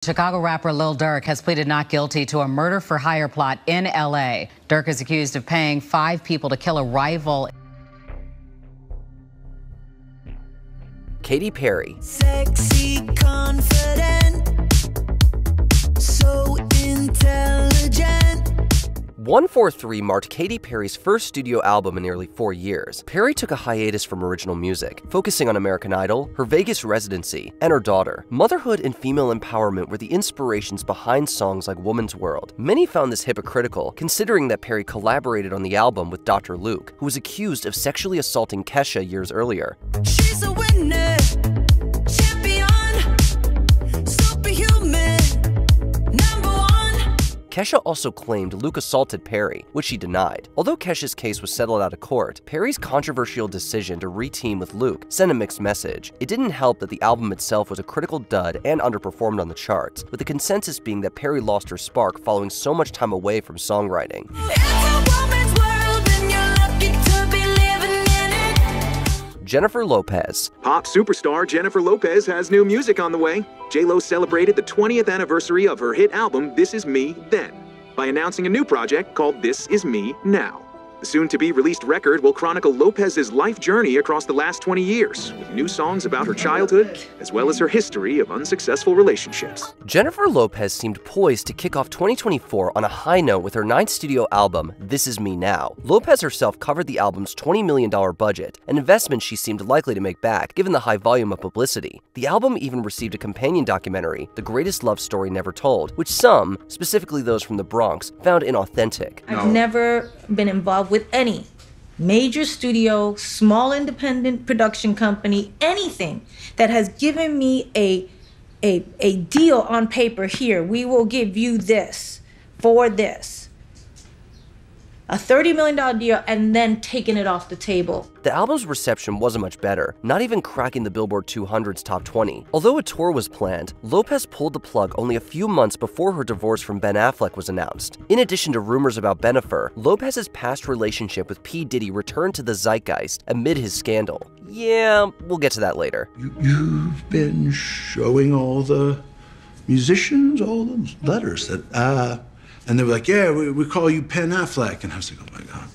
Chicago rapper Lil Durk has pleaded not guilty to a murder-for-hire plot in L.A. Durk is accused of paying 5 people to kill a rival. Katy Perry. Sexy, confident, so intelligent. 143 marked Katy Perry's first studio album in nearly 4 years. Perry took a hiatus from original music, focusing on American Idol, her Vegas residency, and her daughter. Motherhood and female empowerment were the inspirations behind songs like Woman's World. Many found this hypocritical, considering that Perry collaborated on the album with Dr. Luke, who was accused of sexually assaulting Kesha years earlier. She's a winner, champion, superhuman, number one. Kesha also claimed Luke assaulted Perry, which she denied. Although Kesha's case was settled out of court, Perry's controversial decision to re-team with Luke sent a mixed message. It didn't help that the album itself was a critical dud and underperformed on the charts, with the consensus being that Perry lost her spark following so much time away from songwriting. Jennifer Lopez. Pop superstar Jennifer Lopez has new music on the way. J-Lo celebrated the 20th anniversary of her hit album This Is Me Then by announcing a new project called This Is Me Now. The soon-to-be-released record will chronicle Lopez's life journey across the last 20 years, with new songs about her childhood, as well as her history of unsuccessful relationships. Jennifer Lopez seemed poised to kick off 2024 on a high note with her 9th studio album, This Is Me Now. Lopez herself covered the album's $20 million budget, an investment she seemed likely to make back, given the high volume of publicity. The album even received a companion documentary, The Greatest Love Story Never Told, which some, specifically those from the Bronx, found inauthentic. I've never been involved with any major studio, small independent production company, anything that has given me a deal on paper. Here, we will give you this for this. A $30 million deal and then taking it off the table. The album's reception wasn't much better, not even cracking the Billboard 200's top 20. Although a tour was planned, Lopez pulled the plug only a few months before her divorce from Ben Affleck was announced. In addition to rumors about Bennifer, Lopez's past relationship with P. Diddy returned to the zeitgeist amid his scandal. Yeah, we'll get to that later. You've been showing all the musicians all the letters that, and they were like, yeah, we call you Penn Affleck. And I was like, oh my God.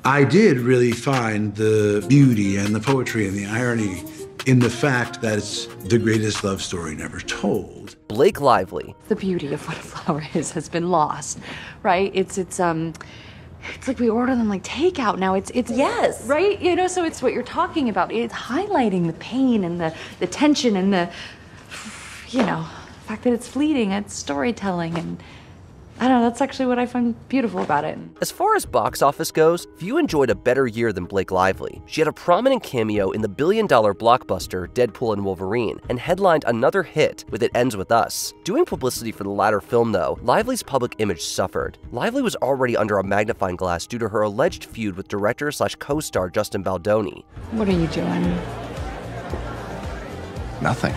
I did really find the beauty and the poetry and the irony in the fact that it's the greatest love story never told. Blake Lively. The beauty of what a flower is has been lost, right? It's like we order them like takeout now. It's Yes. Right? You know, so it's what you're talking about. It's highlighting the pain and the tension and the, you know, the fact that it's fleeting, it's storytelling, and I don't know, that's actually what I find beautiful about it. As far as box office goes, few enjoyed a better year than Blake Lively. She had a prominent cameo in the billion-dollar blockbuster Deadpool and Wolverine, and headlined another hit with It Ends With Us. Doing publicity for the latter film, though, Lively's public image suffered. Lively was already under a magnifying glass due to her alleged feud with director/co-star Justin Baldoni. What are you doing? Nothing.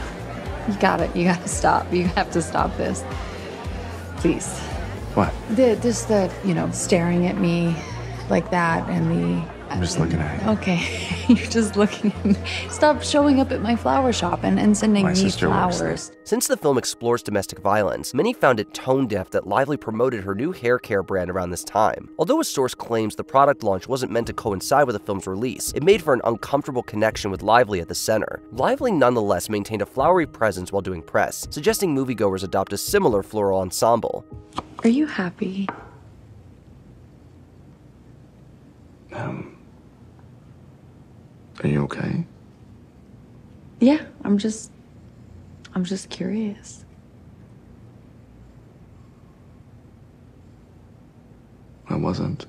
You gotta stop. You have to stop this. Please. What? Just the, you know, staring at me like that and the... I'm just looking at you. Okay, you're just looking at me. Stop showing up at my flower shop and sending My me sister works flowers. Since the film explores domestic violence, many found it tone-deaf that Lively promoted her new hair care brand around this time. Although a source claims the product launch wasn't meant to coincide with the film's release, it made for an uncomfortable connection with Lively at the center. Lively nonetheless maintained a flowery presence while doing press, suggesting moviegoers adopt a similar floral ensemble. Are you happy? Are you okay? Yeah, I'm just curious. I wasn't.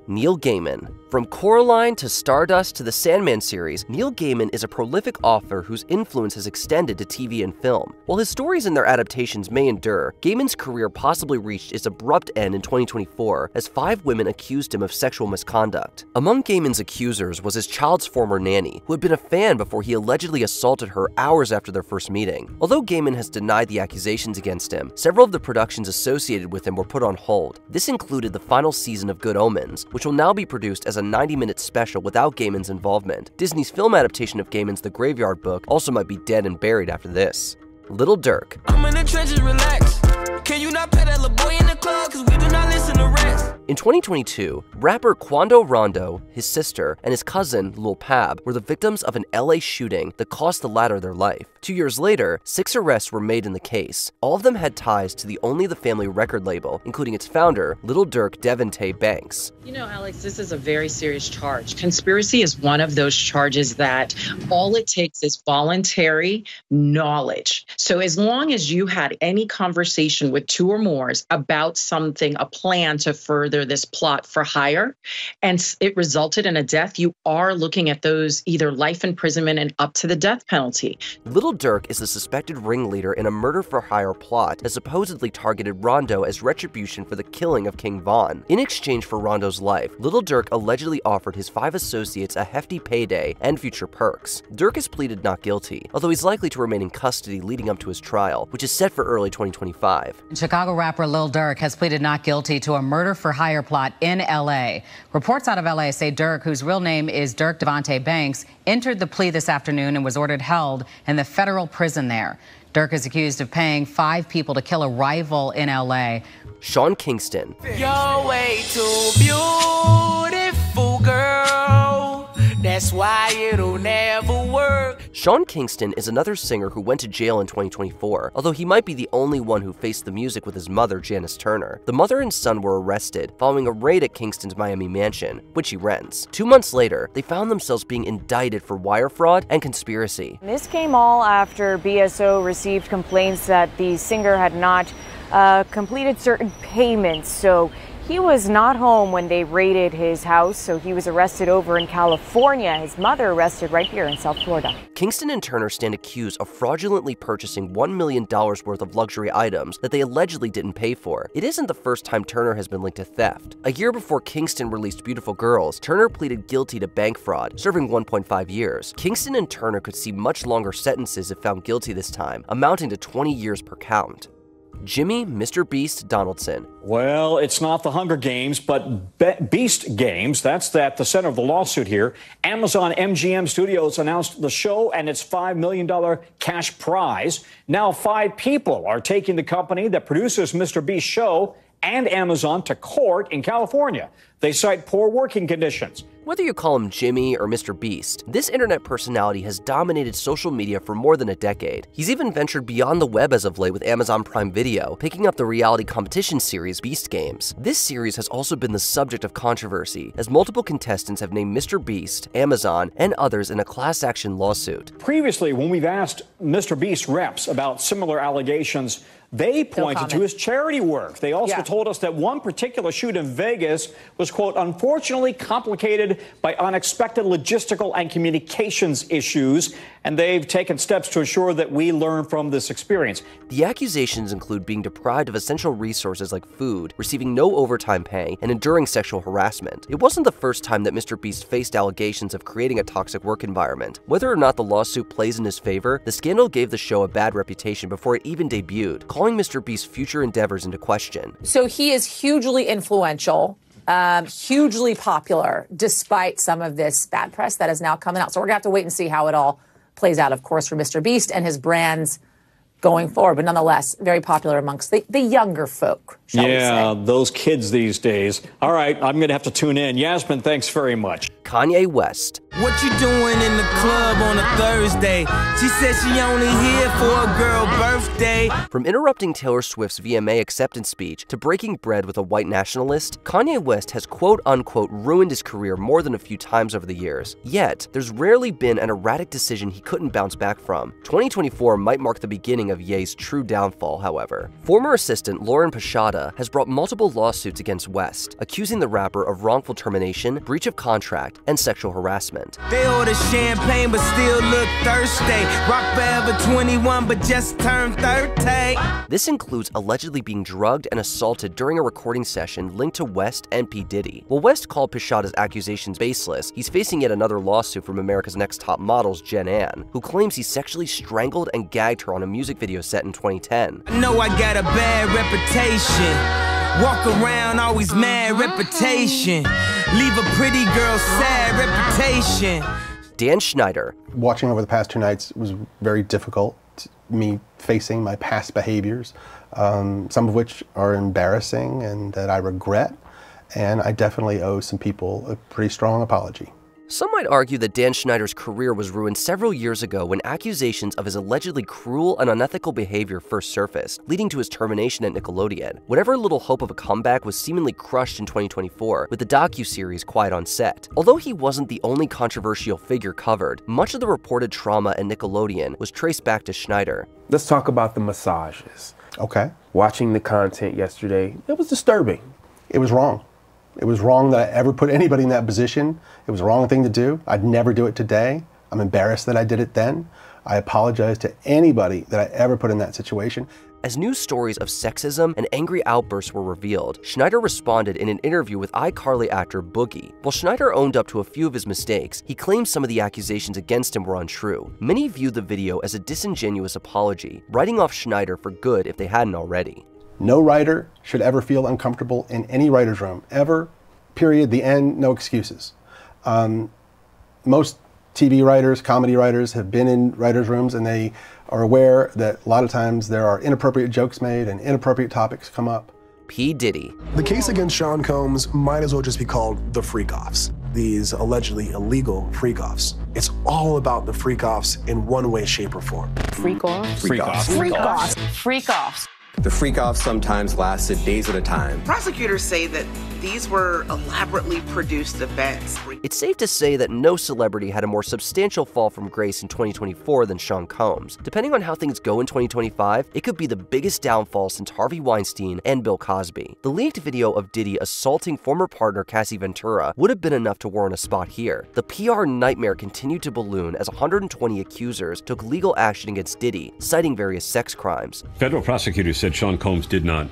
Neil Gaiman. From Coraline to Stardust to the Sandman series, Neil Gaiman is a prolific author whose influence has extended to TV and film. While his stories and their adaptations may endure, Gaiman's career possibly reached its abrupt end in 2024 as 5 women accused him of sexual misconduct. Among Gaiman's accusers was his child's former nanny, who had been a fan before he allegedly assaulted her hours after their first meeting. Although Gaiman has denied the accusations against him, several of the productions associated with him were put on hold. This included the final season of Good Omens, which will now be produced as a 90-minute special without Gaiman's involvement. Disney's film adaptation of Gaiman's The Graveyard Book also might be dead and buried after this. Lil Durk. I'm in the trenches, relax. Can you not pet that little boy in the club? Cause we do not listen to rest. In 2022, rapper Quando Rondo, his sister, and his cousin, Lil Pab, were the victims of an LA shooting that cost the latter their life. 2 years later, 6 arrests were made in the case. All of them had ties to the Only the Family record label, including its founder, Lil Durk Devontae Banks. You know, Alex, this is a very serious charge. Conspiracy is one of those charges that all it takes is voluntary knowledge. So as long as you had any conversation with 2 or more about something, a plan to further this plot for hire, and it resulted in a death, you are looking at those either life imprisonment and up to the death penalty. Lil Durk is the suspected ringleader in a murder-for-hire plot that supposedly targeted Rondo as retribution for the killing of King Von. In exchange for Rondo's life, Lil Durk allegedly offered his 5 associates a hefty payday and future perks. Durk has pleaded not guilty, although he's likely to remain in custody leading up to his trial, which is set for early 2025. Chicago rapper Lil Durk has pleaded not guilty to a murder-for-hire plot in L.A. Reports out of L.A. say Durk, whose real name is Durk Devontae Banks, entered the plea this afternoon and was ordered held in the federal prison there. Durk is accused of paying 5 people to kill a rival in L.A. Sean Kingston. You're way too beautiful, girl. That's why it'll never work. Sean Kingston is another singer who went to jail in 2024, although he might be the only one who faced the music with his mother, Janice Turner. The mother and son were arrested following a raid at Kingston's Miami mansion, which he rents. 2 months later, they found themselves being indicted for wire fraud and conspiracy. This came all after BSO received complaints that the singer had not completed certain payments, so he was not home when they raided his house, so he was arrested over in California. His mother arrested right here in South Florida. Kingston and Turner stand accused of fraudulently purchasing $1 million worth of luxury items that they allegedly didn't pay for. It isn't the first time Turner has been linked to theft. A year before Kingston released Beautiful Girls, Turner pleaded guilty to bank fraud, serving 1.5 years. Kingston and Turner could see much longer sentences if found guilty this time, amounting to 20 years per count. Jimmy Mr. Beast Donaldson. Well, it's not the Hunger Games, but Beast Games. That's at the center of the lawsuit here. Amazon MGM Studios announced the show and its $5 million cash prize. Now 5 people are taking the company that produces Mr. Beast's show and Amazon to court in California. They cite poor working conditions. Whether you call him Jimmy or Mr. Beast, this internet personality has dominated social media for more than a decade. He's even ventured beyond the web as of late with Amazon Prime Video, picking up the reality competition series Beast Games. This series has also been the subject of controversy, as multiple contestants have named Mr. Beast, Amazon, and others in a class action lawsuit. Previously, when we've asked Mr. Beast reps about similar allegations, they pointed to his charity work. They also told us that one particular shoot in Vegas was, quote, unfortunately complicated by unexpected logistical and communications issues, and they've taken steps to ensure that we learn from this experience. The accusations include being deprived of essential resources like food, receiving no overtime pay, and enduring sexual harassment. It wasn't the first time that Mr. Beast faced allegations of creating a toxic work environment. Whether or not the lawsuit plays in his favor, the scandal gave the show a bad reputation before it even debuted, calling Mr. Beast's future endeavors into question. So he is hugely influential, hugely popular, despite some of this bad press that is now coming out. So we're going to have to wait and see how it all plays out, of course, for Mr. Beast and his brands going forward. But nonetheless, very popular amongst the younger folk, shall we say. Those kids these days. All right, I'm going to have to tune in. Yasmin, thanks very much. Kanye West. What you doing in the club on a Thursday? She said she only here for a girl birthday. From interrupting Taylor Swift's VMA acceptance speech to breaking bread with a white nationalist, Kanye West has quote-unquote ruined his career more than a few times over the years. Yet, there's rarely been an erratic decision he couldn't bounce back from. 2024 might mark the beginning of Ye's true downfall, however. Former assistant Lauren Pashada has brought multiple lawsuits against West, accusing the rapper of wrongful termination, breach of contract, and sexual harassment. They order champagne but still look thirsty. Rock forever 21 but just turned 30. This includes allegedly being drugged and assaulted during a recording session linked to West and P. Diddy. While West called Pashada's accusations baseless, he's facing yet another lawsuit from America's Next Top Models, Jen Ann, who claims he sexually strangled and gagged her on a music video set in 2010. I know I got a bad reputation. Walk around always mad reputation. Leave a pretty girl sad reputation. Dan Schneider. Watching over the past 2 nights was very difficult. me facing my past behaviors, some of which are embarrassing and that I regret, and I definitely owe some people a pretty strong apology. Some might argue that Dan Schneider's career was ruined several years ago when accusations of his allegedly cruel and unethical behavior first surfaced, leading to his termination at Nickelodeon. Whatever little hope of a comeback was seemingly crushed in 2024 with the docuseries Quiet on Set. Although he wasn't the only controversial figure covered, much of the reported trauma at Nickelodeon was traced back to Schneider. Let's talk about the massages. Okay. Watching the content yesterday, it was disturbing. It was wrong. It was wrong that I ever put anybody in that position. It was the wrong thing to do. I'd never do it today. I'm embarrassed that I did it then. I apologize to anybody that I ever put in that situation. As news stories of sexism and angry outbursts were revealed, Schneider responded in an interview with iCarly actor Boogie. While Schneider owned up to a few of his mistakes, he claimed some of the accusations against him were untrue. Many viewed the video as a disingenuous apology, writing off Schneider for good if they hadn't already. No writer should ever feel uncomfortable in any writer's room, ever, period, the end, no excuses. Most TV writers, comedy writers have been in writers' rooms, and they are aware that a lot of times there are inappropriate jokes made and inappropriate topics come up. P. Diddy. The case against Sean Combs might as well just be called the freak-offs. These allegedly illegal freak-offs. It's all about the freak-offs in one way, shape, or form. Freak-offs? Freak-offs. Freak-offs. Freak-offs. The freak-offs sometimes lasted days at a time. Prosecutors say that these were elaborately produced events. It's safe to say that no celebrity had a more substantial fall from grace in 2024 than Sean Combs. Depending on how things go in 2025, it could be the biggest downfall since Harvey Weinstein and Bill Cosby. The leaked video of Diddy assaulting former partner Cassie Ventura would have been enough to warrant a spot here. The PR nightmare continued to balloon as 120 accusers took legal action against Diddy, citing various sex crimes. Federal prosecutors said Sean Combs did not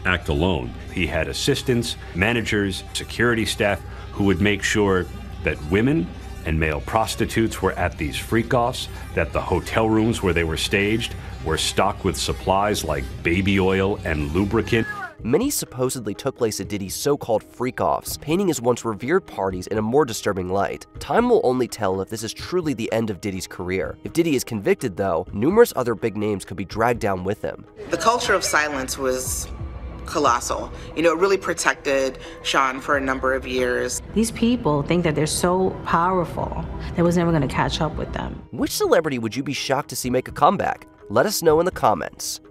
act alone. He had assistants, managers, security staff who would make sure that women and male prostitutes were at these freak-offs, that the hotel rooms where they were staged were stocked with supplies like baby oil and lubricant. Many supposedly took place at Diddy's so-called freak-offs, painting his once revered parties in a more disturbing light. Time will only tell if this is truly the end of Diddy's career. If Diddy is convicted, though, numerous other big names could be dragged down with him. The culture of silence was colossal. You know, it really protected Sean for a number of years. These people think that they're so powerful that was never going to catch up with them. Which celebrity would you be shocked to see make a comeback? Let us know in the comments.